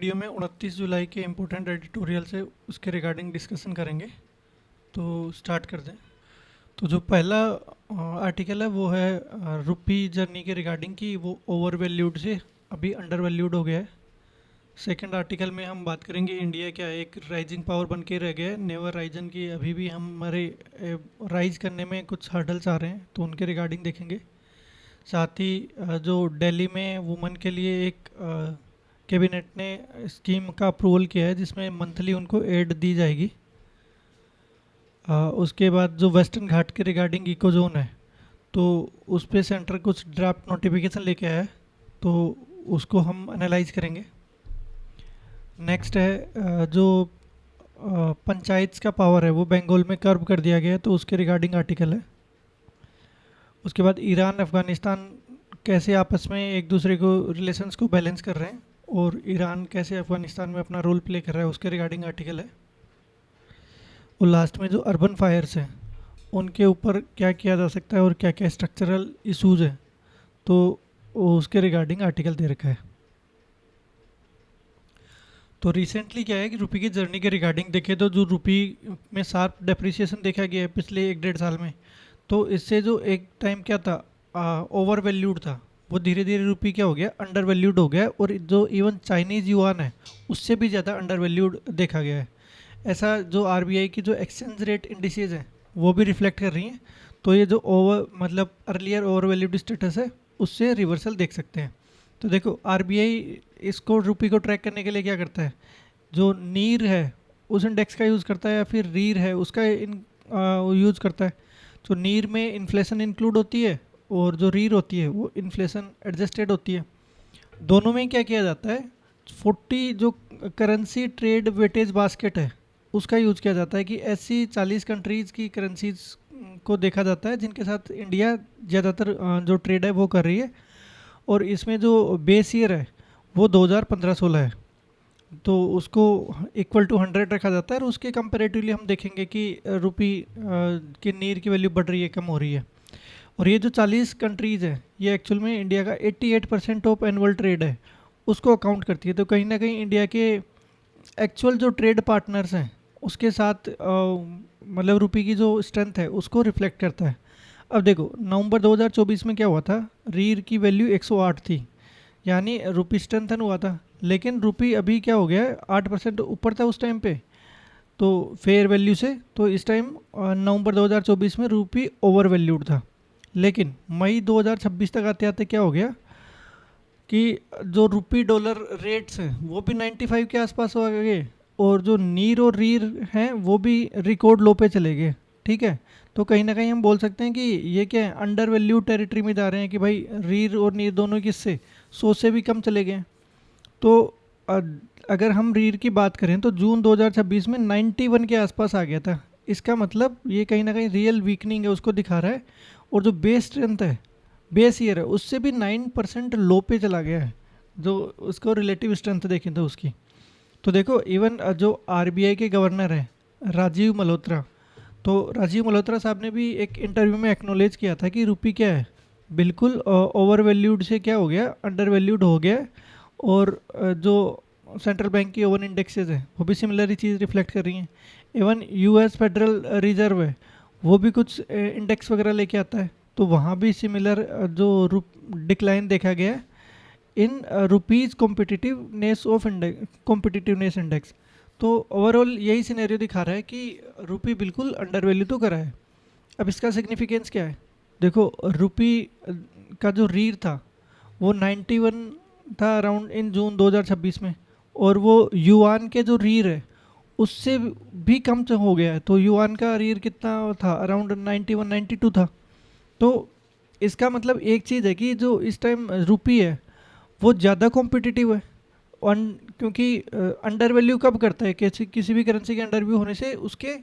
Video में 29 जुलाई के important editorial से उसके रिगार्डिंग डिस्कशन करेंगे। तो स्टार्ट कर दें। तो जो पहला आर्टिकल है वो है रुपी जर्नी के रिगार्डिंग कि वो ओवर वैल्यूड से अभी अंडर वैल्यूड हो गया है। सेकंड आर्टिकल में हम बात करेंगे इंडिया क्या एक राइजिंग पावर बन के रह गया है, नेवर राइजन की अभी भी हमारे राइज करने में कुछ हर्डल्स आ रहे हैं, तो उनके रिगार्डिंग देखेंगे। साथ ही जो दिल्ली में वुमेन के लिए एक कैबिनेट ने स्कीम का अप्रूवल किया है जिसमें मंथली उनको एड दी जाएगी। उसके बाद जो वेस्टर्न घाट के रिगार्डिंग इको जोन है, तो उस पर सेंटर कुछ ड्राफ्ट नोटिफिकेशन लेके आया है, तो उसको हम एनालाइज करेंगे। नेक्स्ट है जो पंचायत का पावर है वो बंगाल में कर्व कर दिया गया है, तो उसके रिगार्डिंग आर्टिकल है। उसके बाद ईरान अफ़गानिस्तान कैसे आपस में एक दूसरे को रिलेशंस को बैलेंस कर रहे हैं और ईरान कैसे अफ़गानिस्तान में अपना रोल प्ले कर रहा है, उसके रिगार्डिंग आर्टिकल है। और लास्ट में जो अर्बन फायर्स हैं उनके ऊपर क्या किया जा सकता है और क्या क्या स्ट्रक्चरल इशूज़ हैं, तो उसके रिगार्डिंग आर्टिकल दे रखा है। तो रिसेंटली क्या है कि रुपी की जर्नी के रिगार्डिंग देखें तो जो रुपी में शार्प डेप्रिसिएशन देखा गया है पिछले 1-1.5 साल में, तो इससे जो एक टाइम क्या था ओवर वैल्यूड था, वो धीरे धीरे रुपी क्या हो गया अंडर वैल्यूड हो गया है, और जो इवन चाइनीज़ युआन है उससे भी ज़्यादा अंडर वैल्यूड देखा गया है। ऐसा जो आरबीआई की जो एक्सचेंज रेट इंडिसेज हैं वो भी रिफ्लेक्ट कर रही हैं। तो ये जो ओवर मतलब अर्लियर ओवर वैल्यूड स्टेटस है उससे रिवर्सल देख सकते हैं। तो देखो आरबीआई इसको रुपी को ट्रैक करने के लिए क्या करता है, जो नीर है उस इंडेक्स का यूज़ करता है या फिर रीर है उसका यूज़ करता है। जो नीर में इन्फ्लेशन इंक्लूड होती है और जो रीर होती है वो इन्फ्लेशन एडजस्टेड होती है। दोनों में क्या किया जाता है, 40 जो करेंसी ट्रेड वेटेज बास्केट है उसका यूज़ किया जाता है कि ऐसी 40 कंट्रीज़ की करेंसीज को देखा जाता है जिनके साथ इंडिया ज़्यादातर जो ट्रेड है वो कर रही है, और इसमें जो बेस ईयर है वो 2015-16 है, तो उसको इक्वल टू 100 रखा जाता है। और उसके कंपेरेटिवली हम देखेंगे कि रुपी की नीर की वैल्यू बढ़ रही है, कम हो रही है। और ये जो 40 कंट्रीज़ है ये एक्चुअल में इंडिया का 88% ऑफ एनुअल ट्रेड है उसको अकाउंट करती है। तो कहीं ना कहीं इंडिया के एक्चुअल जो ट्रेड पार्टनर्स हैं उसके साथ मतलब रुपी की जो स्ट्रेंथ है उसको रिफ्लेक्ट करता है। अब देखो नवंबर 2024 में क्या हुआ था, रीर की वैल्यू 108 थी, यानी रुपी स्ट्रेंथन हुआ था, लेकिन रुपी अभी क्या हो गया है 8% ऊपर था उस टाइम पे, तो फेयर वैल्यू से। तो इस टाइम नवंबर 2024 में रुपी ओवर वैल्यूड था, लेकिन मई 2026 तक आते आते क्या हो गया कि जो रुपी डॉलर रेट्स हैं वो भी 95 के आसपास हो गए, और जो नीर और रीर हैं वो भी रिकॉर्ड लो पे चले गए। ठीक है, तो कहीं ना कहीं हम बोल सकते हैं कि ये क्या है अंडर वैल्यू टेरिटरी में जा रहे हैं कि भाई रीर और नीर दोनों किससे 100 से भी कम चले गए। तो अ, अगर हम रीर की बात करें तो जून 2026 में 91 के आसपास आ गया था। इसका मतलब ये कहीं ना कहीं रियल वीकनिंग है उसको दिखा रहा है, और जो बेस स्ट्रेंथ है बेस ईयर है उससे भी 9% लो पे चला गया है, जो उसको रिलेटिव स्ट्रेंथ देखें तो उसकी। तो देखो इवन जो आरबीआई के गवर्नर हैं राजीव मल्होत्रा, तो राजीव मल्होत्रा साहब ने भी एक इंटरव्यू में एक्नोलेज किया था कि रुपी क्या है बिल्कुल ओवर वैल्यूड से क्या हो गया अंडर वैल्यूड हो गया है। और जो सेंट्रल बैंक की ओवन इंडेक्सेस है वो भी सिमिलर ही चीज़ रिफ्लेक्ट कर रही हैं। इवन यूएस फेडरल रिजर्व है वो भी कुछ इंडेक्स वगैरह लेके आता है, तो वहाँ भी सिमिलर जो डिक्लाइन देखा गया है इन रुपीज़ कॉम्पिटिटिवनेस इंडेक्स। तो ओवरऑल यही सिनेरियो दिखा रहा है कि रुपी बिल्कुल अंडर वैल्यू तो करा है। अब इसका सिग्निफिकेंस क्या है, देखो रुपी का जो रीर था वो 91 था अराउंड इन जून 2026 में, और वो युआन के जो रीर है उससे भी कम से हो गया है। तो युआन का रीर कितना था, अराउंड 91-92 था। तो इसका मतलब एक चीज़ है कि जो इस टाइम रुपी है वो ज़्यादा कॉम्पिटिटिव है। क्योंकि अंडर वैल्यू कब करता है, किसी किसी भी करेंसी के अंडर वैल्यू होने से उसके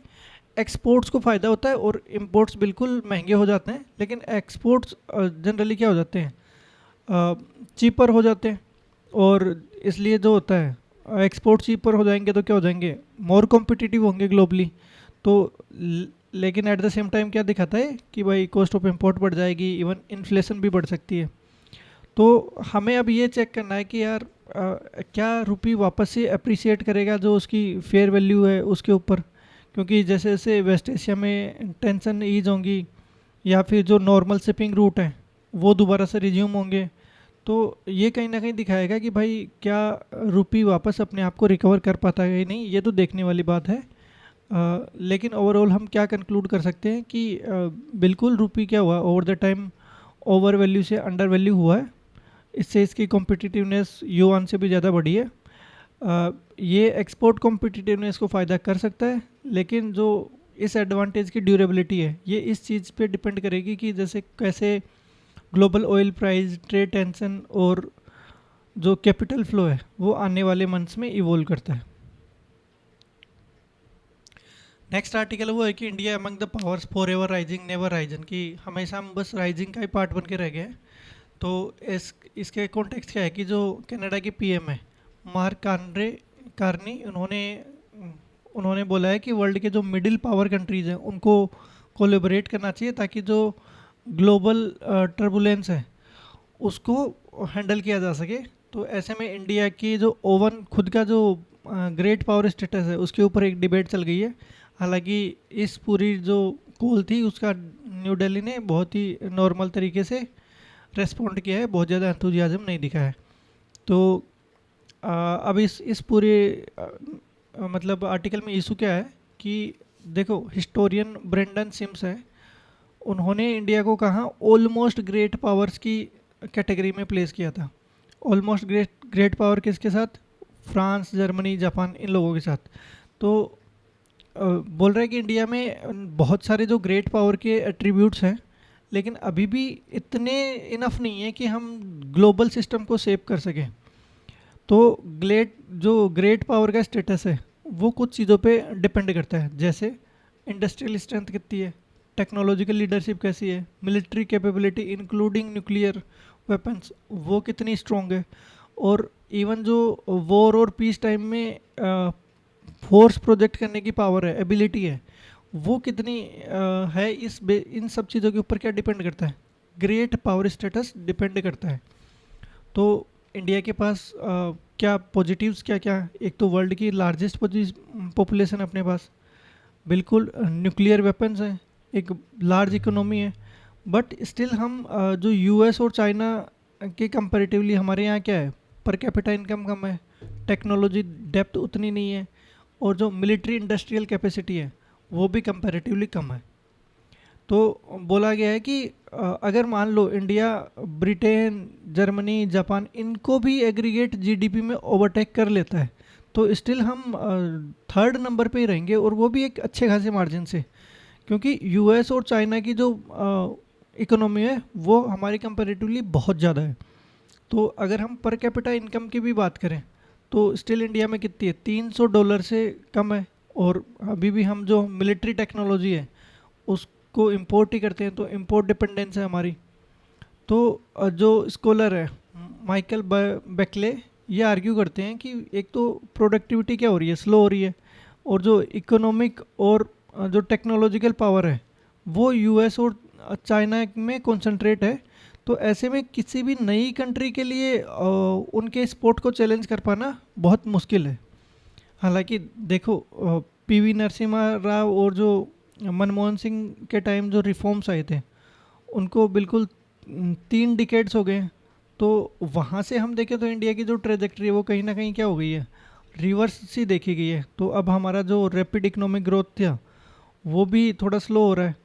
एक्सपोर्ट्स को फ़ायदा होता है और इंपोर्ट्स बिल्कुल महंगे हो जाते हैं, लेकिन एक्सपोर्ट्स जनरली क्या हो जाते हैं चीपर हो जाते हैं। और इसलिए जो होता है एक्सपोर्ट चीपर हो जाएंगे तो क्या हो जाएंगे मोर कॉम्पिटिटिव होंगे ग्लोबली। तो लेकिन एट द सेम टाइम क्या दिखाता है कि भाई कॉस्ट ऑफ इंपोर्ट बढ़ जाएगी, इवन इन्फ्लेशन भी बढ़ सकती है। तो हमें अब ये चेक करना है कि यार क्या रुपी वापस से अप्रिसिएट करेगा जो उसकी फेयर वैल्यू है उसके ऊपर, क्योंकि जैसे जैसे वेस्ट एशिया में टेंशन ईज होंगी या फिर जो नॉर्मल शिपिंग रूट है वो दोबारा से रिज्यूम होंगे, तो ये कहीं ना कहीं दिखाएगा कि भाई क्या रुपी वापस अपने आप को रिकवर कर पाता है या नहीं, ये तो देखने वाली बात है। लेकिन ओवरऑल हम क्या कंक्लूड कर सकते हैं कि बिल्कुल रुपी क्या हुआ over the time over value से अंडर वैल्यू हुआ है। इससे इसकी कॉम्पिटिटिवनेस युआन से भी ज़्यादा बढ़ी है। ये एक्सपोर्ट कॉम्पिटिटिवनेस को फ़ायदा कर सकता है, लेकिन जो इस एडवांटेज की ड्यूरेबिलिटी है ये इस चीज़ पे डिपेंड करेगी कि जैसे कैसे global oil price, trade tension और जो कैपिटल फ्लो है वो आने वाले मंथ्स में इवोल्व करता है। नेक्स्ट आर्टिकल वो है कि India among the powers for ever rising never Ryzen, कि हमेशा हम बस राइजिंग का ही पार्ट बन के रह गए हैं। तो इसके कॉन्टेक्स्ट क्या है कि जो कनाडा के पीएम है मार्क कार्नी, उन्होंने बोला है कि वर्ल्ड के जो मिडिल पावर कंट्रीज़ हैं उनको कोलेबरेट करना चाहिए ताकि जो ग्लोबल टर्बुलेंस है उसको हैंडल किया जा सके। तो ऐसे में इंडिया की जो ओवन खुद का जो ग्रेट पावर स्टेटस है उसके ऊपर एक डिबेट चल गई है। हालांकि इस पूरी जो कॉल थी उसका न्यू दिल्ली ने बहुत ही नॉर्मल तरीके से रेस्पॉन्ड किया है, बहुत ज़्यादा एंथुजियाज्म नहीं दिखा है। तो अब इस पूरे मतलब आर्टिकल में इशू क्या है कि देखो हिस्टोरियन ब्रेंडन सिम्स है, उन्होंने इंडिया को कहाँ ऑलमोस्ट ग्रेट पावर्स की कैटेगरी में प्लेस किया था। ऑलमोस्ट ग्रेट पावर किसके साथ? फ्रांस, जर्मनी, जापान, इन लोगों के साथ। तो बोल रहे हैं कि इंडिया में बहुत सारे जो ग्रेट पावर के एट्रीब्यूट्स हैं लेकिन अभी भी इतने इनफ नहीं है कि हम ग्लोबल सिस्टम को सेव कर सकें। तो ग्रेट पावर का स्टेटस है वो कुछ चीज़ों पे डिपेंड करता है, जैसे इंडस्ट्रियल स्ट्रेंथ कितनी है, टेक्नोलॉजिकल लीडरशिप कैसी है, military capability including nuclear weapons वो कितनी स्ट्रॉन्ग है, और इवन जो वॉर और पीस टाइम में फोर्स प्रोजेक्ट करने की पावर है, एबिलिटी है, वो कितनी है। इन सब चीज़ों के ऊपर क्या डिपेंड करता है? ग्रेट पावर स्टेटस डिपेंड करता है। तो इंडिया के पास क्या पॉजिटिव्स क्या क्या? एक तो वर्ल्ड की लार्जेस्ट पॉपुलेशन अपने पास, बिल्कुल न्यूक्लियर वेपन्स हैं, एक लार्ज इकोनॉमी है, बट स्टिल हम जो यूएस और चाइना के कंपैरेटिवली हमारे यहाँ क्या है, पर कैपिटा इनकम कम है, टेक्नोलॉजी डेप्थ उतनी नहीं है, और जो मिलिट्री इंडस्ट्रियल कैपेसिटी है वो भी कंपैरेटिवली कम है। तो बोला गया है कि अगर मान लो इंडिया ब्रिटेन, जर्मनी, जापान इनको भी एग्रीगेट जीडीपी में ओवरटेक कर लेता है तो स्टिल हम थर्ड नंबर पे ही रहेंगे, और वो भी एक अच्छे खासे मार्जिन से, क्योंकि यूएस और चाइना की जो इकोनॉमी है वो हमारी कंपैरेटिवली बहुत ज़्यादा है। तो अगर हम पर कैपिटा इनकम की भी बात करें तो स्टिल इंडिया में कितनी है? $300 से कम है, और अभी भी हम जो मिलिट्री टेक्नोलॉजी है उसको इंपोर्ट ही करते हैं, तो इंपोर्ट डिपेंडेंस है हमारी। तो जो स्कॉलर है माइकल बेकले ये आर्ग्यू करते हैं कि एक तो प्रोडक्टिविटी क्या हो रही है, स्लो हो रही है, और जो इकोनॉमिक और जो टेक्नोलॉजिकल पावर है वो यूएस और चाइना में कॉन्सेंट्रेट है। तो ऐसे में किसी भी नई कंट्री के लिए उनके स्पोर्ट को चैलेंज कर पाना बहुत मुश्किल है। हालांकि देखो पीवी नरसिम्हा राव और जो मनमोहन सिंह के टाइम जो रिफॉर्म्स आए थे उनको बिल्कुल 3 डिकेड्स हो गए हैं। तो वहाँ से हम देखें तो इंडिया की जो ट्रेजेक्ट्री है वो कहीं ना कहीं क्या हो गई है, रिवर्स सी देखी गई है। तो अब हमारा जो रैपिड इकोनॉमिक ग्रोथ था वो भी थोड़ा स्लो हो रहा है,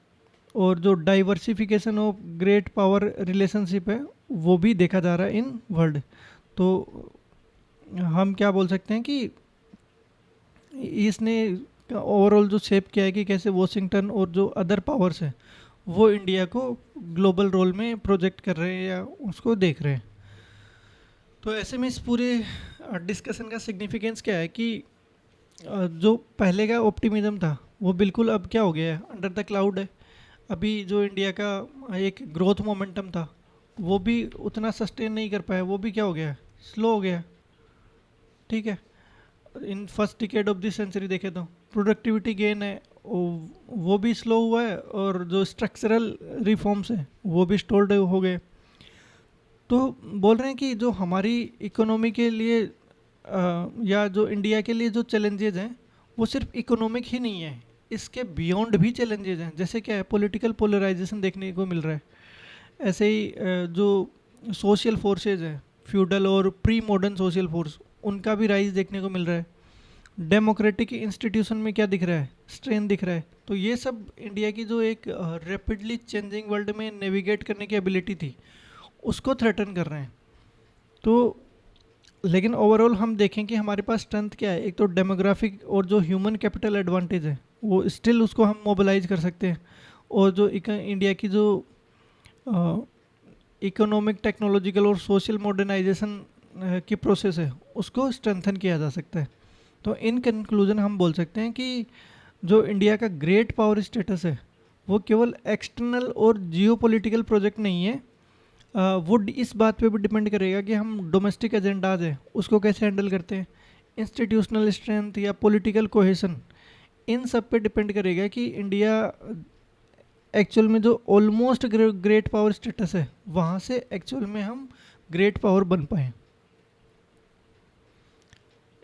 और जो diversification of great power relationship है वो भी देखा जा रहा है इन वर्ल्ड। तो हम क्या बोल सकते हैं कि इसने ओवरऑल जो शेप किया है कि कैसे वॉशिंगटन और जो अदर पावर्स हैं वो इंडिया को ग्लोबल रोल में प्रोजेक्ट कर रहे हैं या उसको देख रहे हैं। तो ऐसे में इस पूरे डिस्कशन का सिग्निफिकेंस क्या है कि जो पहले का ऑप्टिमिज्म था वो बिल्कुल अब क्या हो गया है, अंडर द क्लाउड है। अभी जो इंडिया का एक ग्रोथ मोमेंटम था वो भी उतना सस्टेन नहीं कर पाया, वो भी क्या हो गया है, स्लो हो गया है। ठीक है, in first decade of this century देखे तो प्रोडक्टिविटी गेन है वो भी स्लो हुआ है, और जो स्ट्रक्चरल रिफॉर्म्स हैं वो भी स्टॉल्ड हो गए। तो बोल रहे हैं कि जो हमारी इकोनॉमी के लिए या जो इंडिया के लिए जो चैलेंजेज हैं वो सिर्फ इकोनॉमिक ही नहीं है, इसके बियॉन्ड भी चैलेंजेज हैं। जैसे क्या है, पॉलिटिकल पोलराइजेशन देखने को मिल रहा है। ऐसे ही जो सोशल फोर्सेज हैं, फ्यूडल और प्री मॉडर्न सोशल फोर्स, उनका भी राइज देखने को मिल रहा है। डेमोक्रेटिक इंस्टीट्यूशन में क्या दिख रहा है, स्ट्रेन दिख रहा है। तो ये सब इंडिया की जो एक रैपिडली चेंजिंग वर्ल्ड में नेविगेट करने की एबिलिटी थी, उसको थ्रेटन कर रहे हैं। तो लेकिन ओवरऑल हम देखें कि हमारे पास स्ट्रेंथ क्या है। एक तो डेमोग्राफिक और जो ह्यूमन कैपिटल एडवांटेज है वो स्टिल उसको हम मोबिलाइज कर सकते हैं। और जो इंडिया की जो इकोनॉमिक, टेक्नोलॉजिकल और सोशल मॉडर्नाइजेशन की प्रोसेस है, उसको स्ट्रेंथन किया जा सकता है। तो इन कंक्लूजन हम बोल सकते हैं कि जो इंडिया का ग्रेट पावर स्टेटस है वो केवल एक्सटर्नल और जियोपॉलिटिकल प्रोजेक्ट नहीं है। वो इस बात पे भी डिपेंड करेगा कि हम डोमेस्टिक एजेंडाज है उसको कैसे हैंडल करते हैं। इंस्टीट्यूशनल स्ट्रेंथ या पॉलिटिकल कोहेशन, इन सब पे डिपेंड करेगा कि इंडिया एक्चुअल में जो ऑलमोस्ट ग्रेट पावर स्टेटस है वहाँ से एक्चुअल में हम ग्रेट पावर बन पाए।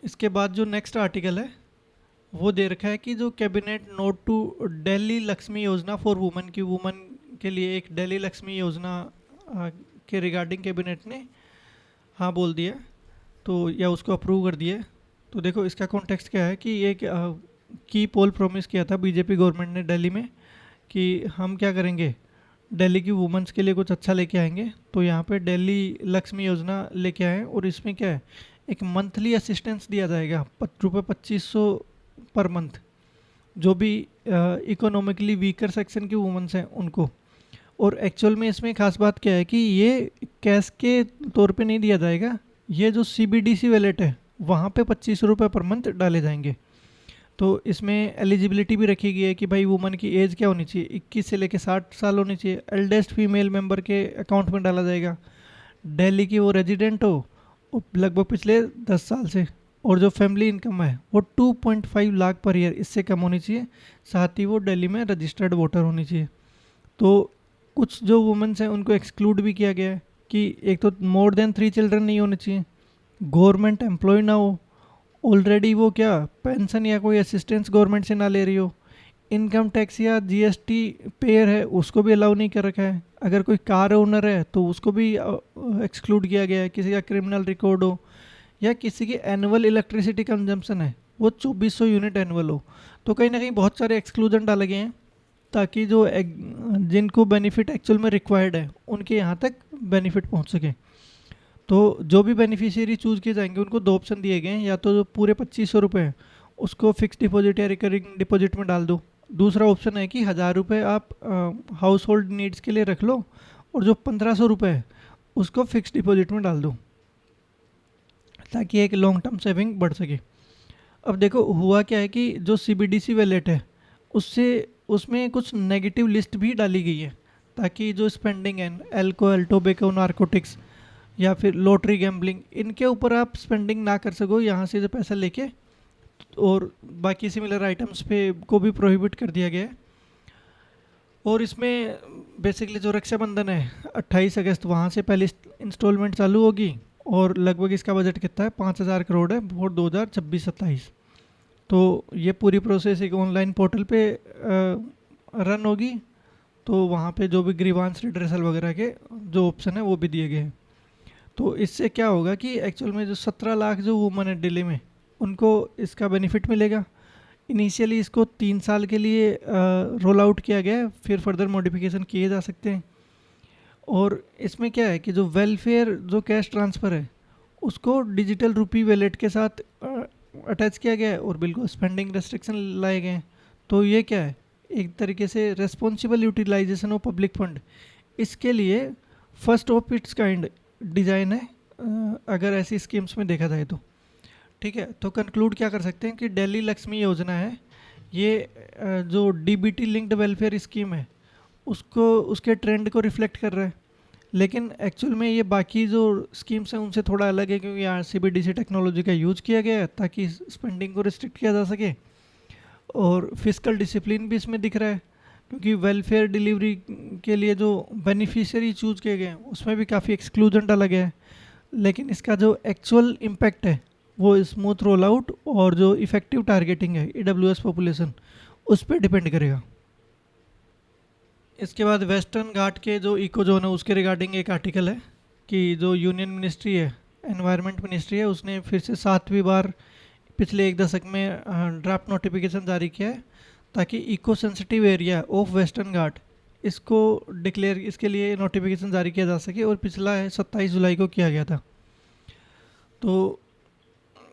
इसके बाद जो नेक्स्ट आर्टिकल है वो दे रखा है कि जो cabinet note to Delhi Lakshmi Yojana for women, की वुमेन के लिए एक दिल्ली लक्ष्मी योजना के रिगार्डिंग कैबिनेट ने हाँ बोल दिया, तो या उसको अप्रूव कर दिया। तो देखो इसका कॉन्टेक्स्ट क्या है कि एक की पोल प्रॉमिस किया था बीजेपी गवर्नमेंट ने दिल्ली में कि हम क्या करेंगे, दिल्ली की वुमेंस के लिए कुछ अच्छा लेके आएंगे। तो यहाँ पे दिल्ली लक्ष्मी योजना लेके आए और इसमें क्या है, एक मंथली असिस्टेंस दिया जाएगा रुपये 2500 पर मंथ, जो भी इकोनॉमिकली वीकर सेक्शन की वुमेंस हैं उनको। और एक्चुअल में इसमें खास बात क्या है कि ये कैश के तौर पे नहीं दिया जाएगा, ये जो सीबीडीसी वैलेट है वहाँ पे 25 रुपये पर मंथ डाले जाएंगे। तो इसमें एलिजिबिलिटी भी रखी गई है कि भाई वुमन की एज क्या होनी चाहिए, 21 से लेकर 60 साल होनी चाहिए। एल्डेस्ट फीमेल मेंबर के अकाउंट में डाला जाएगा। दिल्ली की वो रेजिडेंट हो लगभग पिछले 10 साल से, और जो फैमिली इनकम है वो 2.5 लाख पर ईयर इससे कम होनी चाहिए। साथ ही वो दिल्ली में रजिस्टर्ड वोटर होनी चाहिए। तो कुछ जो वुमेन्स हैं उनको एक्सक्लूड भी किया गया है कि एक तो मोर देन 3 चिल्ड्रन नहीं होने चाहिए, गवर्नमेंट एम्प्लॉय ना हो, ऑलरेडी वो क्या पेंशन या कोई असिस्टेंस गवर्नमेंट से ना ले रही हो, इनकम टैक्स या जीएसटी पेयर है उसको भी अलाउ नहीं कर रखा है, अगर कोई कार ओनर है तो उसको भी एक्सक्लूड किया गया है, किसी का क्रिमिनल रिकॉर्ड हो या किसी की एनुअल इलेक्ट्रिसिटी कंजम्पशन है वो 2400 यूनिट एनुअल हो। तो कहीं ना कहीं बहुत सारे एक्सक्लूजन डाले गए हैं ताकि जो जिनको बेनिफिट एक्चुअल में रिक्वायर्ड है उनके यहाँ तक बेनिफिट पहुँच सके। तो जो भी बेनिफिशियरी चूज़ किए जाएंगे उनको दो ऑप्शन दिए गए हैं, या तो जो पूरे 2500 रुपये हैं उसको फिक्स डिपॉजिट या रिकरिंग डिपॉजिट में डाल दो। दूसरा ऑप्शन है कि 1000 रुपये आप हाउस होल्ड नीड्स के लिए रख लो और जो 1500 रुपये है उसको फिक्स डिपॉजिट में डाल दो, ताकि एक लॉन्ग टर्म सेविंग बढ़ सके। अब देखो हुआ क्या है कि जो सीबीडीसी वैलेट है उससे उसमें कुछ नेगेटिव लिस्ट भी डाली गई है, ताकि जो स्पेंडिंग है अल्कोहल, टोबैको, नारकोटिक्स या फिर लॉटरी, गैम्बलिंग, इनके ऊपर आप स्पेंडिंग ना कर सको यहाँ से जो पैसा लेके। और बाकी सिमिलर आइटम्स पे को भी प्रोहिबिट कर दिया गया है। और इसमें बेसिकली जो रक्षाबंधन है 28 अगस्त, वहाँ से पहली इंस्टॉलमेंट चालू होगी और लगभग इसका बजट कितना है, 5000 करोड़ है फॉर 2026-27। तो ये पूरी प्रोसेस एक ऑनलाइन पोर्टल पे रन होगी। तो वहाँ पे जो भी ग्रीवांस रिड्रेसल वगैरह के जो ऑप्शन है वो भी दिए गए हैं। तो इससे क्या होगा कि एक्चुअल में जो 17 लाख जो वुमन है दिल्ली में उनको इसका बेनिफिट मिलेगा। इनिशियली इसको 3 साल के लिए रोल आउट किया गया है, फिर फर्दर मॉडिफिकेशन किए जा सकते हैं। और इसमें क्या है कि जो वेलफेयर जो कैश ट्रांसफ़र है उसको डिजिटल रुपी वैलेट के साथ अटैच किया गया है और बिल्कुल स्पेंडिंग रेस्ट्रिक्शन लाए गए हैं। तो ये क्या है, एक तरीके से responsible utilization of public fund, इसके लिए first of its kind design है अगर ऐसी स्कीम्स में देखा जाए तो। ठीक है, तो कंक्लूड क्या कर सकते हैं कि दिल्ली लक्ष्मी योजना है ये जो डीबीटी लिंक्ड वेलफेयर स्कीम है उसको, उसके ट्रेंड को रिफ्लेक्ट कर रहा है। लेकिन एक्चुअल में ये बाकी जो स्कीम्स हैं उनसे थोड़ा अलग है, क्योंकि यहाँ सीबीडीसी टेक्नोलॉजी का यूज किया गया है ताकि स्पेंडिंग को रिस्ट्रिक्ट किया जा सके। और फिजिकल डिसिप्लिन भी इसमें दिख रहा है, क्योंकि वेलफेयर डिलीवरी के लिए जो बेनिफिशियरी चूज किए गए हैं उसमें भी काफ़ी एक्सक्लूजन डाला गया है, लेकिन इसका जो एक्चुअल इम्पैक्ट है वो स्मूथ रोल आउट और जो इफेक्टिव टारगेटिंग है ईडब्ल्यूएस पॉपुलेशन उस पर डिपेंड करेगा। इसके बाद वेस्टर्न घाट के जो इको जोन है उसके रिगार्डिंग एक आर्टिकल है कि जो यूनियन मिनिस्ट्री है, एनवायरनमेंट मिनिस्ट्री है, उसने फिर से 7वीं बार पिछले एक दशक में ड्राफ्ट नोटिफिकेशन जारी किया है ताकि eco sensitive area of western Ghat इसको डिक्लेयर, इसके लिए नोटिफिकेशन जारी किया जा सके, और पिछला है 27 जुलाई को किया गया था। तो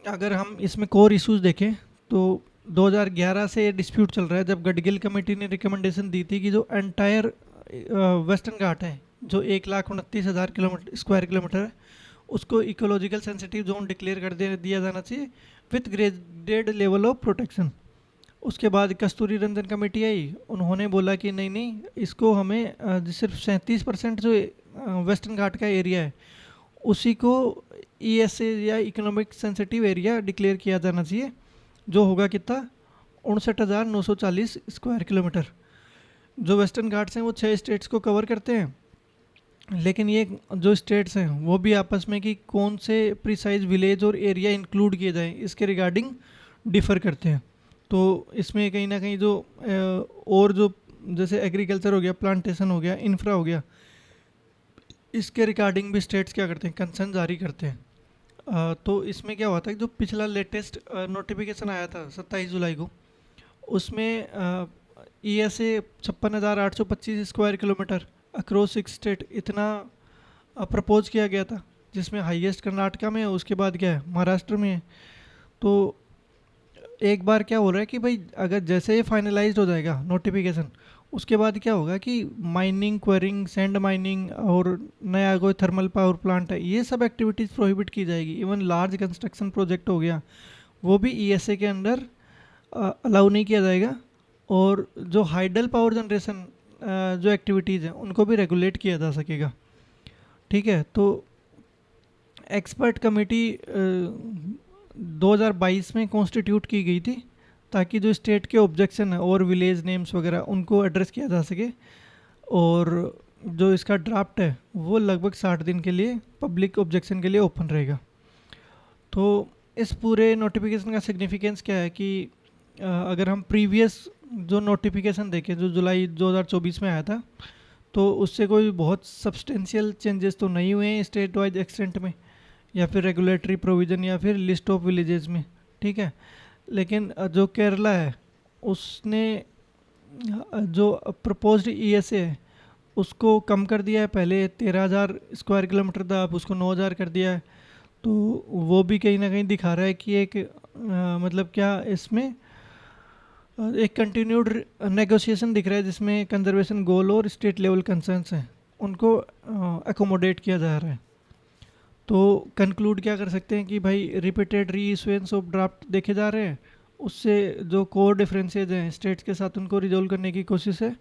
अगर हम इसमें कोर इश्यूज देखें तो 2011 से ये डिस्प्यूट चल रहा है, जब गडगिल कमेटी ने रिकमेंडेशन दी थी कि जो एंटायर वेस्टर्न घाट है जो 1,29,000 किलोमीटर स्क्वायर किलोमीटर है उसको इकोलॉजिकल सेंसिटिव जोन डिक्लेयर कर दिया जाना चाहिए with graded level of protection. उसके बाद कस्तूरी रंजन कमेटी आई, उन्होंने बोला कि नहीं नहीं, इसको हमें सिर्फ 37% जो वेस्टर्न घाट का एरिया है उसी को ईएसए या इकोनॉमिक सेंसिटिव एरिया डिक्लेयर किया जाना चाहिए, जो होगा कितना 59,940 स्क्वायर किलोमीटर। जो वेस्टर्न घाट्स हैं वो 6 स्टेट्स को कवर करते हैं, लेकिन ये जो स्टेट्स हैं वो भी आपस में कि कौन से प्रिसाइज विलेज और एरिया इंक्लूड किए जाएं इसके रिगार्डिंग डिफ़र करते हैं। तो इसमें कहीं ना कहीं जो और जो जैसे एग्रीकल्चर हो गया, प्लांटेशन हो गया, इंफ्रा हो गया, इसके रिगार्डिंग भी स्टेट्स क्या करते हैं, कंसर्न जारी करते हैं। तो इसमें क्या हुआ था कि जो पिछला लेटेस्ट नोटिफिकेशन आया था 27 जुलाई को, उसमें E S A 56,825 square kilometre across 6 state इतना प्रपोज किया गया था, जिसमें हाईएस्ट कर्नाटका में है, उसके बाद क्या है महाराष्ट्र में है। तो एक बार क्या हो रहा है कि भाई अगर जैसे ये फाइनलाइज्ड हो जाएगा नोटिफिकेशन, उसके बाद क्या होगा कि माइनिंग, क्वेरिंग, सैंड माइनिंग और नया कोई थर्मल पावर प्लांट है, ये सब एक्टिविटीज़ प्रोहिबिट की जाएगी। इवन लार्ज कंस्ट्रक्शन प्रोजेक्ट हो गया वो भी ईएसए के अंडर अलाउ नहीं किया जाएगा, और जो हाइडल पावर जनरेशन जो एक्टिविटीज़ हैं उनको भी रेगुलेट किया जा सकेगा। ठीक है, तो एक्सपर्ट कमेटी 2022 में कॉन्स्टिट्यूट की गई थी ताकि जो स्टेट के ऑब्जेक्शन है और विलेज नेम्स वगैरह उनको एड्रेस किया जा सके, और जो इसका ड्राफ्ट है वो लगभग 60 दिन के लिए पब्लिक ऑब्जेक्शन के लिए ओपन रहेगा। तो इस पूरे नोटिफिकेशन का सिग्निफिकेंस क्या है कि अगर हम प्रीवियस जो नोटिफिकेशन देखें जो जुलाई 2024 में आया था, तो उससे कोई बहुत सब्सटेंशियल चेंजेस तो नहीं हुए हैं स्टेट वाइज एक्सटेंट में या फिर रेगुलेटरी प्रोविज़न या फिर लिस्ट ऑफ विलेजेस में। ठीक है, लेकिन जो केरला है उसने जो प्रपोज्ड ईएसए है उसको कम कर दिया है, पहले 13,000 स्क्वायर किलोमीटर था, अब उसको 9,000 कर दिया है। तो वो भी कहीं ना कहीं दिखा रहा है कि एक मतलब क्या इसमें एक कंटिन्यूड नेगोशिएशन दिख रहा है जिसमें कंजर्वेशन गोल और स्टेट लेवल कंसर्न्स हैं उनको अकोमोडेट किया जा रहा है। तो कंक्लूड क्या कर सकते हैं कि भाई रिपीटेड री इशुएंस ऑफ ड्राफ्ट देखे जा रहे हैं, उससे जो कोर डिफरेंसेज हैं स्टेट्स के साथ उनको रिजोल्व करने की कोशिश है।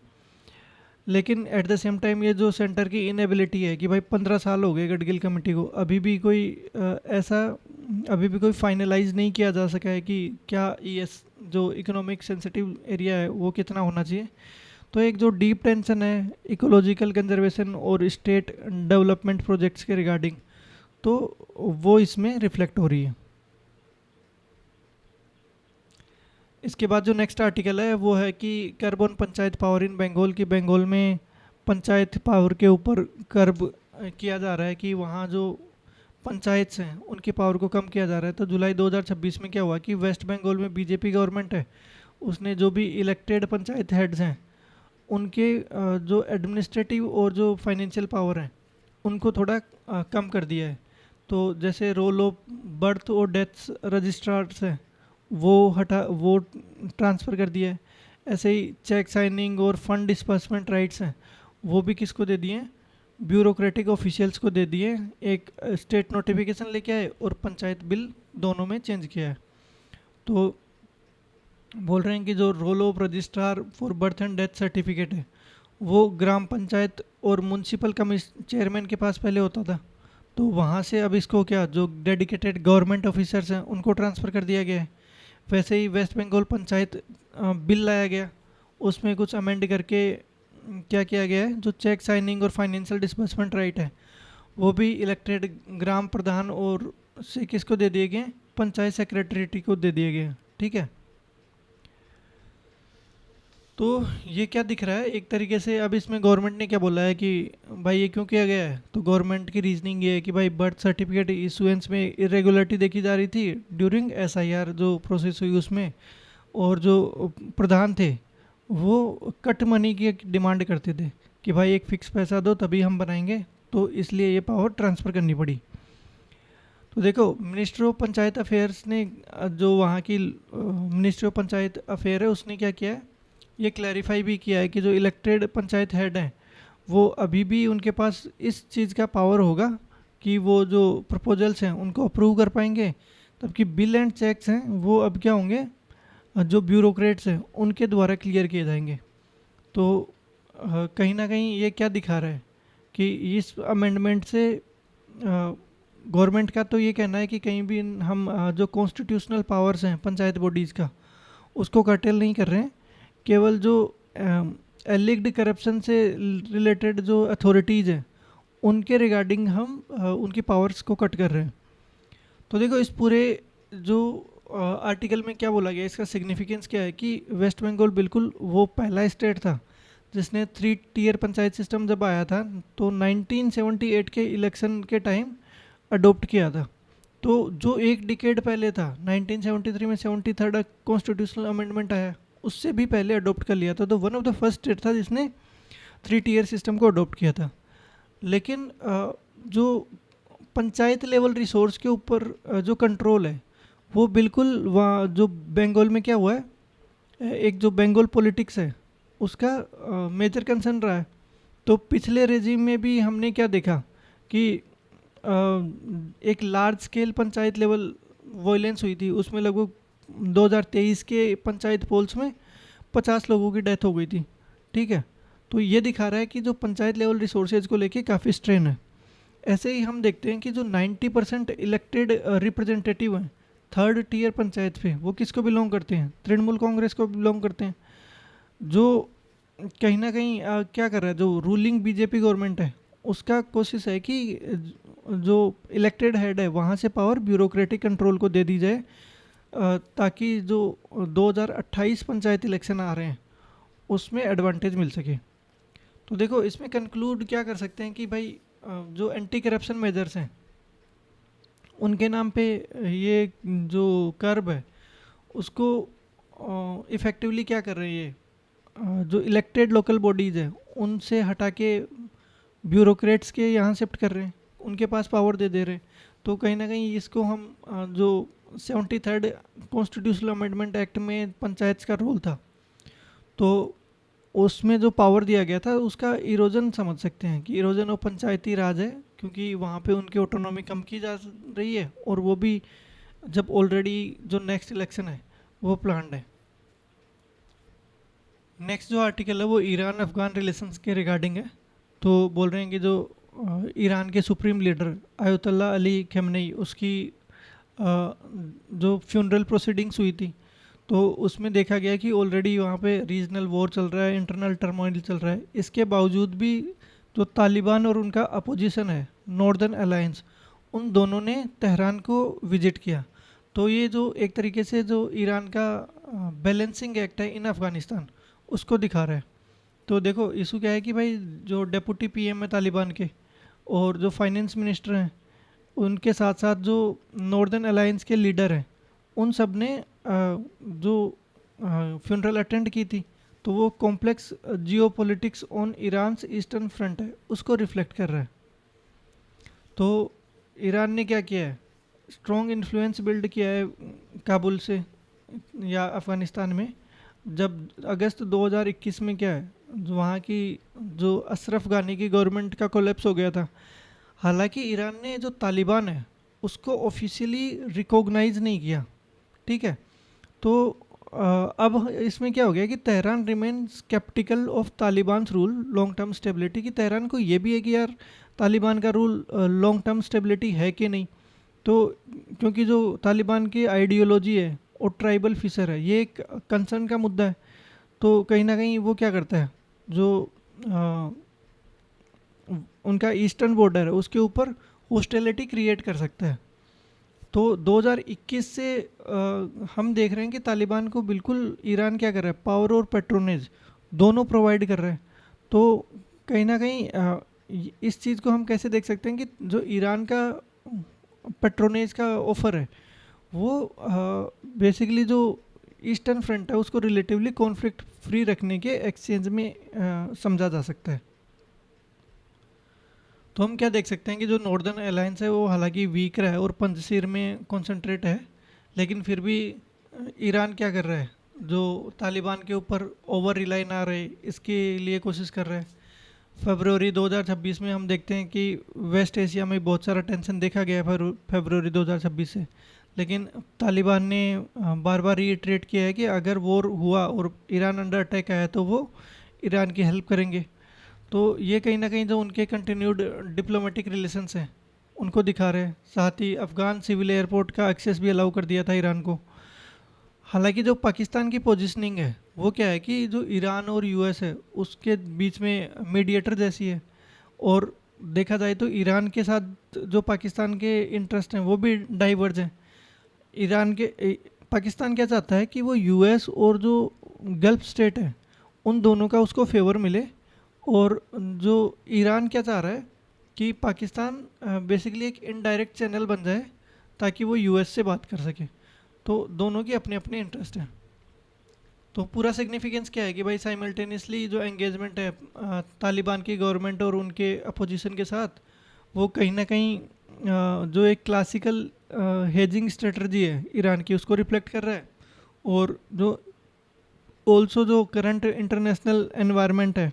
लेकिन एट द सेम टाइम ये जो सेंटर की इनएबिलिटी है कि भाई 15 साल हो गए गडगिल कमेटी को, अभी भी कोई अभी भी कोई फाइनलाइज नहीं किया जा सका है कि क्या ईएस जो इकोनॉमिक सेंसिटिव एरिया है वो कितना होना चाहिए। तो एक जो डीप टेंशन है इकोलॉजिकल कंजर्वेशन और स्टेट डेवलपमेंट प्रोजेक्ट्स के रिगार्डिंग, तो वो इसमें रिफ्लेक्ट हो रही है। इसके बाद जो नेक्स्ट आर्टिकल है वो है कि curb on panchayat power in Bengal, की बंगाल में पंचायत पावर के ऊपर कर्ब किया जा रहा है कि वहाँ जो पंचायत हैं उनकी पावर को कम किया जा रहा है। तो जुलाई 2026 में क्या हुआ कि वेस्ट बंगाल में बीजेपी गवर्नमेंट है, उसने जो भी इलेक्टेड पंचायत हेड्स हैं उनके जो एडमिनिस्ट्रेटिव और जो फाइनेंशियल पावर है उनको थोड़ा कम कर दिया है। तो जैसे रोल ऑफ बर्थ और डेथ्स रजिस्ट्रार्स हैं वो ट्रांसफ़र कर दिया है। ऐसे ही चेक साइनिंग और फंड डिस्बर्समेंट राइट्स हैं वो भी किसको दे दिए, ब्यूरोक्रेटिक ऑफिशियल्स को दे दिए। एक स्टेट नोटिफिकेशन लेके आए और पंचायत बिल दोनों में चेंज किया है। तो बोल रहे हैं कि जो role of registrar for birth and death certificate है वो ग्राम पंचायत और म्यूनसिपल चेयरमैन के पास पहले होता था, तो वहाँ से अब इसको क्या जो डेडिकेटेड गवर्नमेंट ऑफिसर्स हैं उनको ट्रांसफ़र कर दिया गया है। वैसे ही वेस्ट बंगाल पंचायत बिल लाया गया, उसमें कुछ अमेंड करके क्या किया गया है, जो चेक साइनिंग और फाइनेंशियल डिसबर्समेंट राइट है वो भी इलेक्टेड ग्राम प्रधान और से किसको दे दिए गए, पंचायत सेक्रेटरी को दे दिए गए। ठीक है। तो ये क्या दिख रहा है एक तरीके से, अब इसमें गवर्नमेंट ने क्या बोला है कि भाई ये क्यों किया गया है, तो गवर्नमेंट की रीजनिंग ये है कि भाई बर्थ सर्टिफिकेट इशुएंस में इरेगुलरिटी देखी जा रही थी ड्यूरिंग एसआईआर जो प्रोसेस हुई उसमें, और जो प्रधान थे वो कट मनी की एक डिमांड करते थे कि भाई एक फिक्स पैसा दो तभी हम बनाएंगे, तो इसलिए ये पावर ट्रांसफ़र करनी पड़ी। तो देखो मिनिस्टर ऑफ पंचायत अफेयर्स ने जो वहाँ की मिनिस्ट्री ऑफ पंचायत अफेयर है उसने क्या किया है, ये क्लैरिफाई भी किया है कि जो इलेक्टेड पंचायत हेड हैं वो अभी भी उनके पास इस चीज़ का पावर होगा कि वो जो प्रपोजल्स हैं उनको अप्रूव कर पाएंगे, तबकि बिल एंड चेक्स हैं वो अब क्या होंगे, जो ब्यूरोक्रेट्स हैं उनके द्वारा क्लियर किए जाएंगे। तो कहीं ना कहीं ये क्या दिखा रहा है कि इस अमेंडमेंट से गवर्नमेंट का तो ये कहना है कि कहीं भी हम जो कॉन्स्टिट्यूशनल पावर्स हैं पंचायत बॉडीज़ का उसको कर्टेल नहीं कर रहे हैं, केवल जो एलिग्ड करप्शन से रिलेटेड जो अथॉरिटीज़ हैं उनके रिगार्डिंग हम उनकी पावर्स को कट कर रहे हैं। तो देखो इस पूरे जो आर्टिकल में क्या बोला गया, इसका सिग्निफिकेंस क्या है कि वेस्ट बंगाल बिल्कुल वो पहला स्टेट था जिसने 3 टियर पंचायत सिस्टम जब आया था तो 1978 के इलेक्शन के टाइम अडोप्ट किया था। तो जो एक डिकेड पहले था 1973 में 73rd कॉन्स्टिट्यूशनल अमेंडमेंट आया, उससे भी पहले अडोप्ट कर लिया था, तो one of the first state था जिसने 3 टियर सिस्टम को अडोप्ट किया था। लेकिन जो पंचायत लेवल रिसोर्स के ऊपर जो कंट्रोल है वो बिल्कुल वहाँ जो बंगाल में क्या हुआ है, एक जो बंगाल पॉलिटिक्स है उसका मेजर कंसर्न रहा है। तो पिछले रेजिम में भी हमने क्या देखा कि एक large scale panchayat level violence हुई थी, उसमें लगभग 2023 के पंचायत पोल्स में 50 लोगों की डेथ हो गई थी। ठीक है। तो ये दिखा रहा है कि जो पंचायत लेवल रिसोर्सेज को लेके काफ़ी स्ट्रेन है। ऐसे ही हम देखते हैं कि जो 90% इलेक्टेड रिप्रेजेंटेटिव हैं 3rd टियर पंचायत पे, वो किसको बिलोंग करते हैं, तृणमूल कांग्रेस को बिलोंग करते हैं। जो कहीं ना कहीं क्या कर रहा है, जो रूलिंग बीजेपी गवर्नमेंट है उसका कोशिश है कि जो इलेक्टेड हेड है वहाँ से पावर ब्यूरोक्रेटिक कंट्रोल को दे दी जाए, ताकि जो 2028 पंचायत इलेक्शन आ रहे हैं उसमें एडवांटेज मिल सके। तो देखो इसमें कंक्लूड क्या कर सकते हैं कि भाई जो एंटी करप्शन मेजर्स हैं उनके नाम पे ये जो कर्ब है उसको इफ़ेक्टिवली क्या कर रही है, जो इलेक्टेड लोकल बॉडीज़ हैं उनसे हटा के ब्यूरोक्रेट्स के यहाँ शिफ्ट कर रहे हैं, उनके पास पावर दे दे रहे हैं। तो कहीं ना कहीं इसको हम जो 73rd कॉन्स्टिट्यूशनल अमेंडमेंट एक्ट में पंचायत का रोल था तो उसमें जो पावर दिया गया था उसका इरोजन समझ सकते हैं कि इरोजन ऑफ पंचायती राज है, क्योंकि वहाँ पे उनकी ऑटोनॉमी कम की जा रही है और वो भी जब ऑलरेडी जो नेक्स्ट इलेक्शन है वो प्लान्ड है। नेक्स्ट जो आर्टिकल है वो ईरान अफगान रिलेशंस के रिगार्डिंग है। तो बोल रहे हैं कि जो ईरान के सुप्रीम लीडर आयतुल्ला अली खamenei उसकी जो फ्यूनरल प्रोसीडिंग्स हुई थी तो उसमें देखा गया कि ऑलरेडी वहाँ पे रीजनल वॉर चल रहा है, इंटरनल टर्मोइल चल रहा है। इसके बावजूद भी जो तालिबान और उनका अपोजिशन है नॉर्दर्न अलायंस, उन दोनों ने तेहरान को विजिट किया। तो ये जो एक तरीके से जो ईरान का बैलेंसिंग एक्ट है इन अफ़गानिस्तान उसको दिखा रहा है। तो देखो इशू क्या है कि भाई जो डेप्यूटी पीएम है तालिबान के और जो फाइनेंस मिनिस्टर हैं उनके साथ साथ जो नॉर्दर्न अलायंस के लीडर हैं उन सब ने जो फ्यूनरल अटेंड की थी, तो वो complex geopolitics on Iran eastern front है उसको रिफ्लेक्ट कर रहा है। तो ईरान ने क्या किया है, स्ट्रॉन्ग इन्फ्लुएंस बिल्ड किया है काबुल से या अफ़गानिस्तान में। जब अगस्त 2021 में क्या है, जो वहाँ की जो अशरफ गानी की गवर्नमेंट का कोलैप्स हो गया था। हालांकि ईरान ने जो तालिबान है उसको ऑफिशियली रिकॉग्नाइज नहीं किया। ठीक है। तो अब इसमें क्या हो गया कि Tehran remain sceptical of Taliban rule long term stability, कि तेहरान को ये भी है कि यार तालिबान का रूल लॉन्ग टर्म स्टेबिलिटी है कि नहीं। तो क्योंकि जो तालिबान की आइडियोलॉजी है और ट्राइबल फिशर है ये एक कंसर्न का मुद्दा है। तो कहीं ना कहीं वो क्या करता है, जो अ, उनका ईस्टर्न बॉर्डर है उसके ऊपर हॉस्टिलिटी क्रिएट कर सकता है। तो 2021 से हम देख रहे हैं कि तालिबान को बिल्कुल ईरान क्या कर रहा है, पावर और पेट्रोनेज दोनों प्रोवाइड कर रहा है। तो कहीं ना कहीं इस चीज़ को हम कैसे देख सकते हैं कि जो ईरान का पेट्रोनेज का ऑफर है वो बेसिकली जो ईस्टर्न फ्रंट है उसको रिलेटिवली कॉन्फ्लिक्ट फ्री रखने के एक्सचेंज में समझा जा सकता है। तो हम क्या देख सकते हैं कि जो नॉर्दर्न अलायंस है वो हालांकि वीक रहा है और पंजशीर में कंसंट्रेट है, लेकिन फिर भी ईरान क्या कर रहा है, जो तालिबान के ऊपर ओवर रिलाई ना रहे इसके लिए कोशिश कर रहा है। फरवरी 2026 में हम देखते हैं कि वेस्ट एशिया में बहुत सारा टेंशन देखा गया है फरवरी 2026 से, लेकिन तालिबान ने बार बार रीइटरेट किया है कि अगर वॉर हुआ और ईरान अंडर अटैक आया तो वो ईरान की हेल्प करेंगे। तो ये कहीं ना कहीं जो उनके कंटिन्यूड डिप्लोमेटिक रिलेशंस हैं उनको दिखा रहे हैं। साथ ही अफगान सिविल एयरपोर्ट का एक्सेस भी अलाउ कर दिया था ईरान को। हालांकि जो पाकिस्तान की पोजीशनिंग है वो क्या है कि जो ईरान और यूएस है उसके बीच में मीडिएटर जैसी है, और देखा जाए तो ईरान के साथ जो पाकिस्तान के इंटरेस्ट हैं वो भी डाइवर्ज हैं। ईरान के पाकिस्तान क्या चाहता है कि वो यूएस और जो गल्फ स्टेट है उन दोनों का उसको फेवर मिले, और जो ईरान क्या चाह रहा है कि पाकिस्तान बेसिकली एक इनडायरेक्ट चैनल बन जाए ताकि वो यूएस से बात कर सके। तो दोनों की अपने अपने इंटरेस्ट हैं। तो पूरा सिग्निफिकेंस क्या है कि भाई साइमल्टेनियसली जो एंगेजमेंट है तालिबान की गवर्नमेंट और उनके अपोजिशन के साथ, वो कहीं ना कहीं जो एक क्लासिकल हेजिंग स्ट्रेटजी है ईरान की उसको रिफ्लेक्ट कर रहा है। और जो ऑल्सो जो करंट इंटरनेशनल एनवायरनमेंट है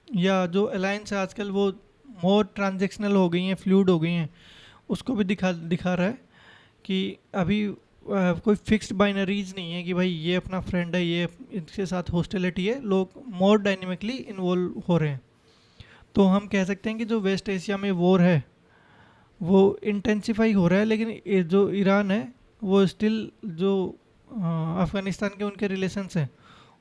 या जो अलायंस है आजकल वो मोर ट्रांजेक्शनल हो गई हैं, फ्लूइड हो गई हैं, उसको भी दिखा दिखा रहा है कि अभी कोई फिक्स्ड बाइनरीज नहीं है कि भाई ये अपना फ्रेंड है, ये इसके साथ हॉस्टिलिटी है, लोग मोर डायनेमिकली इन्वॉल्व हो रहे हैं। तो हम कह सकते हैं कि जो वेस्ट एशिया में वॉर है वो इंटेंसिफाई हो रहा है, लेकिन ये जो ईरान है वो स्टिल जो अफ़गानिस्तान के उनके रिलेशंस हैं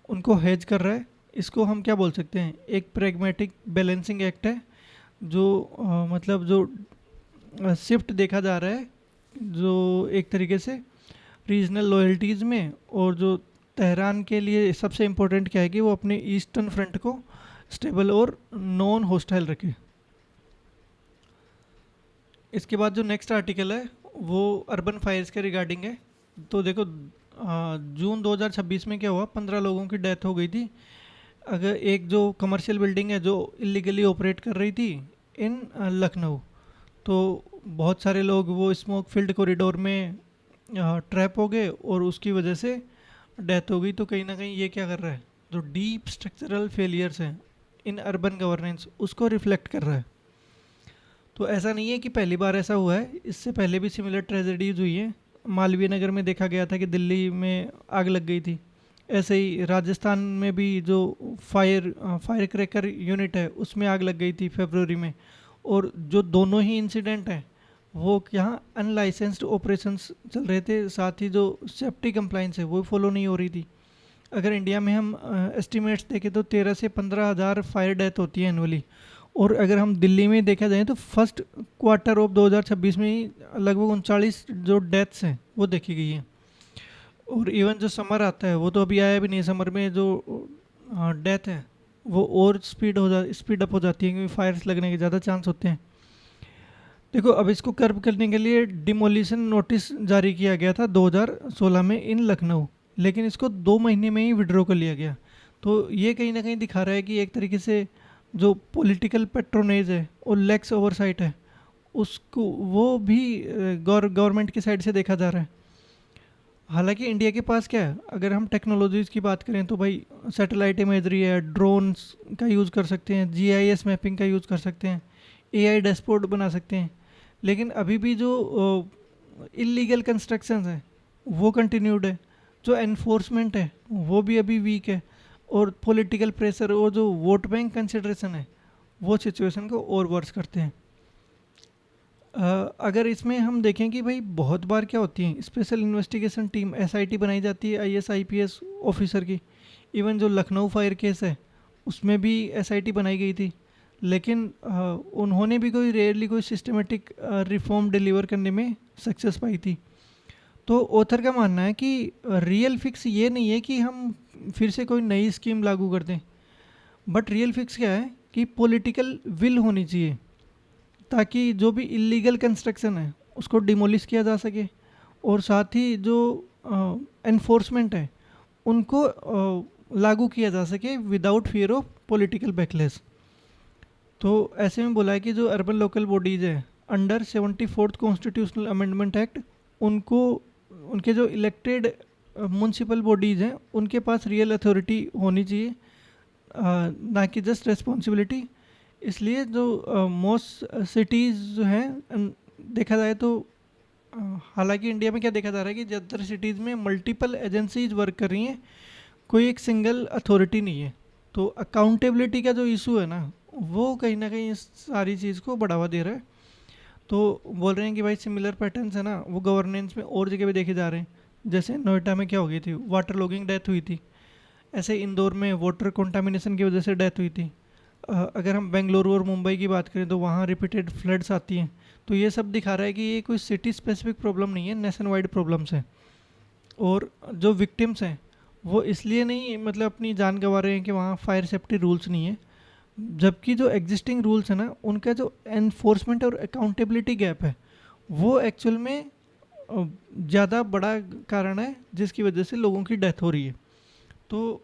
उनको हेज कर रहा है। इसको हम क्या बोल सकते हैं, एक प्रेगमेटिक बैलेंसिंग एक्ट है, जो मतलब जो शिफ्ट देखा जा रहा है जो एक तरीके से रीजनल लॉयल्टीज़ में, और जो तेहरान के लिए सबसे इम्पोर्टेंट क्या है कि वो अपने ईस्टर्न फ्रंट को स्टेबल और नॉन हॉस्टाइल रखे। इसके बाद जो नेक्स्ट आर्टिकल है वो अर्बन फायर्स के रिगार्डिंग है। तो देखो जून 2026 में क्या हुआ, 15 लोगों की डेथ हो गई थी। अगर एक जो कमर्शियल बिल्डिंग है जो इलीगली ऑपरेट कर रही थी इन लखनऊ, तो बहुत सारे लोग वो स्मोक फील्ड कॉरिडोर में ट्रैप हो गए और उसकी वजह से डेथ हो गई। तो कहीं ना कहीं ये क्या कर रहा है, जो डीप स्ट्रक्चरल फेलियर्स हैं इन अर्बन गवर्नेंस उसको रिफ्लेक्ट कर रहा है। तो ऐसा नहीं है कि पहली बार ऐसा हुआ है, इससे पहले भी सिमिलर ट्रेजेडीज हुई हैं। मालवीय नगर में देखा गया था कि दिल्ली में आग लग गई थी। ऐसे ही राजस्थान में भी जो फायर क्रैकर यूनिट है उसमें आग लग गई थी फरवरी में। और जो दोनों ही इंसिडेंट हैं वो यहाँ अनलाइसेंस्ड ऑपरेशंस चल रहे थे, साथ ही जो सेफ्टी कंप्लाइंस है वो फॉलो नहीं हो रही थी। अगर इंडिया में हम एस्टिमेट्स देखें तो 13 से 15 हज़ार फायर डेथ होती है एनुअली, और अगर हम दिल्ली में देखा जाए तो फर्स्ट क्वार्टर ऑफ 2026 में ही लगभग 39 जो डेथ्स हैं वो देखी गई हैं। और इवन जो समर आता है वो तो अभी आया भी नहीं, समर में जो डेथ है वो और स्पीड अप हो जाती है क्योंकि फायर्स लगने के ज़्यादा चांस होते हैं। देखो अब इसको कर्ब करने के लिए डिमोलिशन नोटिस जारी किया गया था 2016 में इन लखनऊ, लेकिन इसको 2 महीने में ही विड्रॉ कर लिया गया। तो ये कहीं ना कहीं दिखा रहा है कि एक तरीके से जो पॉलिटिकल पेट्रोनेज है और लैक्स ओवरसाइट है उसको वो भी गवर्नमेंट की साइड से देखा जा रहा है। हालांकि इंडिया के पास क्या है, अगर हम टेक्नोलॉजीज़ की बात करें तो भाई सैटेलाइट इमेजरी है, ड्रोन्स का यूज़ कर सकते हैं, जीआईएस मैपिंग का यूज़ कर सकते हैं, एआई डैशबोर्ड बना सकते हैं। लेकिन अभी भी जो इलीगल कंस्ट्रक्शंस हैं वो कंटिन्यूड है, जो एनफोर्समेंट है वो भी अभी वीक है, और पॉलिटिकल प्रेशर और जो वोट बैंक कंसिडरेशन है वो सिचुएशन को और वर्स करते हैं। अगर इसमें हम देखें कि भाई बहुत बार क्या होती है, स्पेशल इन्वेस्टिगेशन टीम एसआईटी बनाई जाती है आईएएस आईपीएस ऑफिसर की, इवन जो लखनऊ फायर केस है उसमें भी एसआईटी बनाई गई थी, लेकिन उन्होंने भी कोई रेयरली कोई सिस्टमेटिक रिफॉर्म डिलीवर करने में सक्सेस पाई थी। तो ऑथर का मानना है कि रियल फिक्स ये नहीं है कि हम फिर से कोई नई स्कीम लागू कर दें, बट रियल फिक्स क्या है कि पॉलिटिकल विल होनी चाहिए, ताकि जो भी इलीगल कंस्ट्रक्शन है उसको डिमोलिश किया जा सके, और साथ ही जो एनफोर्समेंट है उनको लागू किया जा सके without fear of political backless. तो ऐसे में बोला है कि जो अर्बन लोकल बॉडीज़ है under 74th constitutional amendment act, उनको उनके जो इलेक्टेड म्यूनसिपल बॉडीज़ हैं उनके पास रियल अथॉरिटी होनी चाहिए, ना कि जस्ट रेस्पॉन्सिबिलिटी। इसलिए जो मोस्ट सिटीज़ जो हैं देखा जाए तो हालांकि इंडिया में क्या देखा जा रहा है कि ज़्यादातर सिटीज़ में मल्टीपल एजेंसीज वर्क कर रही हैं, कोई एक सिंगल अथॉरिटी नहीं है। तो अकाउंटेबिलिटी का जो इशू है वो कहीं ना कहीं इस सारी चीज़ को बढ़ावा दे रहा है। तो बोल रहे हैं कि भाई सिमिलर पैटर्न्स है वो गवर्नेंस में और जगह पे देखे जा रहे हैं। जैसे नोएडा में क्या हो गई थी, वाटर लॉगिंग डेथ हुई थी, ऐसे इंदौर में वाटर कंटामिनेशन की वजह से डेथ हुई थी। अगर हम बेंगलुरु और मुंबई की बात करें तो वहाँ रिपीटेड फ्लड्स आती हैं। तो ये सब दिखा रहा है कि ये कोई सिटी स्पेसिफिक प्रॉब्लम नहीं है, नेशन वाइड प्रॉब्लम्स हैं। और जो विक्टिम्स हैं वो इसलिए नहीं मतलब अपनी जान गंवा रहे हैं कि वहाँ फायर सेफ्टी रूल्स नहीं है, जबकि जो एग्जिस्टिंग रूल्स है उनका जो एनफोर्समेंट और अकाउंटेबिलिटी गैप है वो एक्चुअल में ज़्यादा बड़ा कारण है जिसकी वजह से लोगों की डेथ हो रही है। तो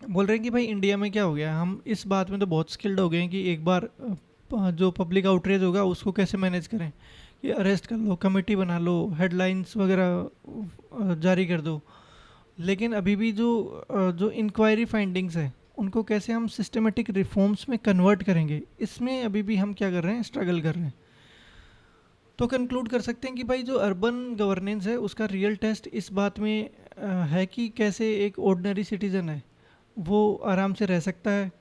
बोल रहे हैं कि भाई इंडिया में क्या हो गया, हम इस बात में तो बहुत स्किल्ड हो गए हैं कि एक बार जो पब्लिक आउटरीच होगा उसको कैसे मैनेज करें, कि अरेस्ट कर लो, कमेटी बना लो, हेडलाइंस वगैरह जारी कर दो। लेकिन अभी भी जो इंक्वायरी फाइंडिंग्स है उनको कैसे हम सिस्टमेटिक रिफॉर्म्स में कन्वर्ट करेंगे, इसमें अभी भी हम क्या कर रहे हैं, स्ट्रगल कर रहे हैं। तो कंक्लूड कर सकते हैं कि भाई जो अर्बन गवर्नेंस है उसका रियल टेस्ट इस बात में है कि कैसे एक ऑर्डिनरी सिटीज़न है वो आराम से रह सकता है,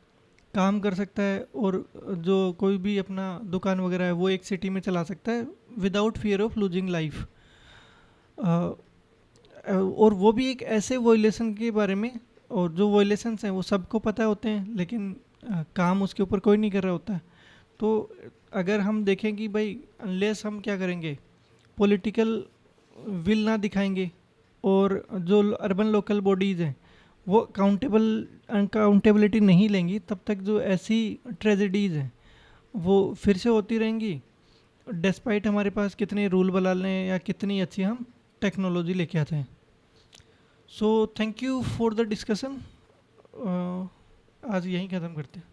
काम कर सकता है, और जो कोई भी अपना दुकान वगैरह है वो एक सिटी में चला सकता है without fear of losing life. और वो भी एक ऐसे वॉयलेशन के बारे में, और जो वॉयलेशंस हैं वो सबको पता होते हैं लेकिन काम उसके ऊपर कोई नहीं कर रहा होता है। तो अगर हम देखें कि भाई अनलेस हम क्या करेंगे, पॉलिटिकल विल ना दिखाएंगे और जो अर्बन लोकल बॉडीज़ हैं वो अकाउंटेबिलिटी नहीं लेंगी, तब तक जो ऐसी ट्रेजेडीज़ हैं वो फिर से होती रहेंगी, डिस्पाइट हमारे पास कितने रूल बना लें या कितनी अच्छी हम टेक्नोलॉजी लेके आते हैं। So thank you for the discussion. आज यहीं ख़त्म करते हैं।